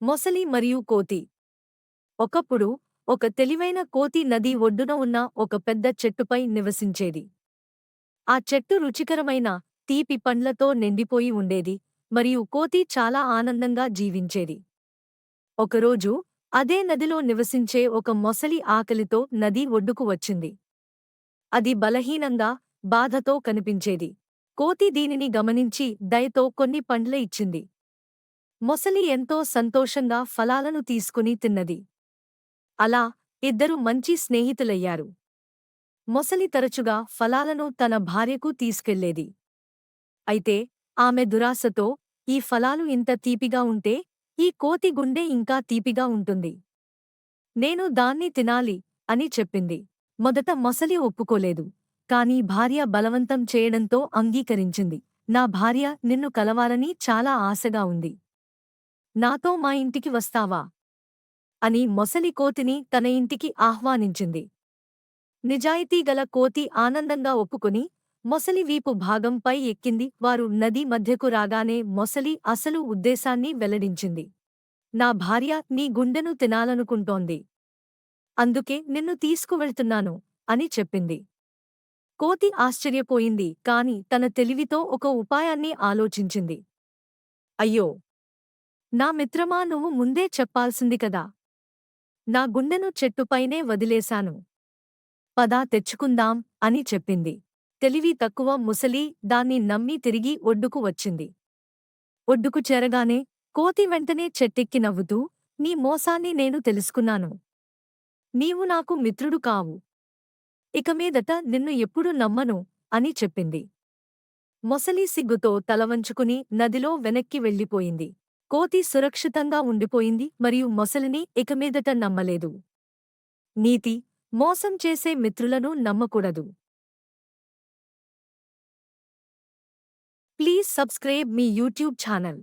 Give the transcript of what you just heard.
మొసలి మరియు కోతి. ఒకప్పుడు ఒక తెలివైన కోతి నది ఒడ్డున ఉన్న ఒక పెద్ద చెట్టుపై నివసించేది. ఆ చెట్టు రుచికరమైన తీపి పండ్లతో నిండిపోయి ఉండేది మరియు కోతి చాలా ఆనందంగా జీవించేది. ఒకరోజు అదే నదిలో నివసించే ఒక మొసలి ఆకలితో నది ఒడ్డుకు వచ్చింది. అది బలహీనంగా, బాధతో కనిపించేది. కోతి దీనిని గమనించి దయతో కొన్ని పండ్ల ఇచ్చింది. మొసలి ఎంతో సంతోషంగా ఫలాలను తీసుకుని తిన్నది. అలా ఇద్దరు మంచి స్నేహితులయ్యారు. మొసలి తరచుగా ఫలాలను తన భార్యకు తీసుకెళ్లేది. అయితే ఆమె దురాశతో, ఈ ఫలాలు ఇంత తీపిగా ఉంటే ఈ కోతి గుండె ఇంకా తీపిగా ఉంటుంది. నేను దాన్ని తినాలి అని చెప్పింది. మొదట మొసలి ఒప్పుకోలేదు. కాని భార్య బలవంతం చేయడంతో అంగీకరించింది. నా భార్య నిన్ను కలవాలని చాలా ఆశగా ఉంది. నాతో మా ఇంటికి వస్తావా అని మొసలి కోతిని తన ఇంటికి ఆహ్వానించింది. నిజాయితీగల కోతి ఆనందంగా ఒప్పుకొని మొసలి వీపు భాగంపై ఎక్కింది. వారు నది మధ్యకు రాగానే మొసలి అసలు ఉద్దేశాన్ని వెల్లడించింది. నా భార్య నీ గుండెను తినాలనుకుంటోంది. అందుకే నిన్ను తీసుకువెళ్తున్నాను అని చెప్పింది. కోతి ఆశ్చర్యపోయింది కాని తన తెలివితో ఒక ఉపాయాన్ని ఆలోచించింది. అయ్యో! నా మిత్రమా, నువ్వు ముందే చెప్పాల్సింది కదా! నా గుండెను చెట్టుపైనే వదిలేశాను. పద తెచ్చుకుందాం అని చెప్పింది. తెలివి తక్కువ ముసలి దాన్ని నమ్మి తిరిగి ఒడ్డుకు వచ్చింది. ఒడ్డుకు చేరగానే కోతి వెంటనే చెట్టెక్కి నవ్వుతూ, నీ మోసాన్ని నేను తెలుసుకున్నాను. నీవు నాకు మిత్రుడు కావు. ఇక మీదట నిన్ను ఎప్పుడూ నమ్మను అని చెప్పింది. మొసలి సిగ్గుతో తలవంచుకుని నదిలో వెనక్కి వెళ్ళిపోయింది. కోతి సురక్షితంగా ఉండిపోయింది మరియు మొసలిని ఇక మీదట నమ్మలేదు. నీతి: మోసం చేసే మిత్రులను నమ్మకూడదు. Please subscribe me YouTube channel.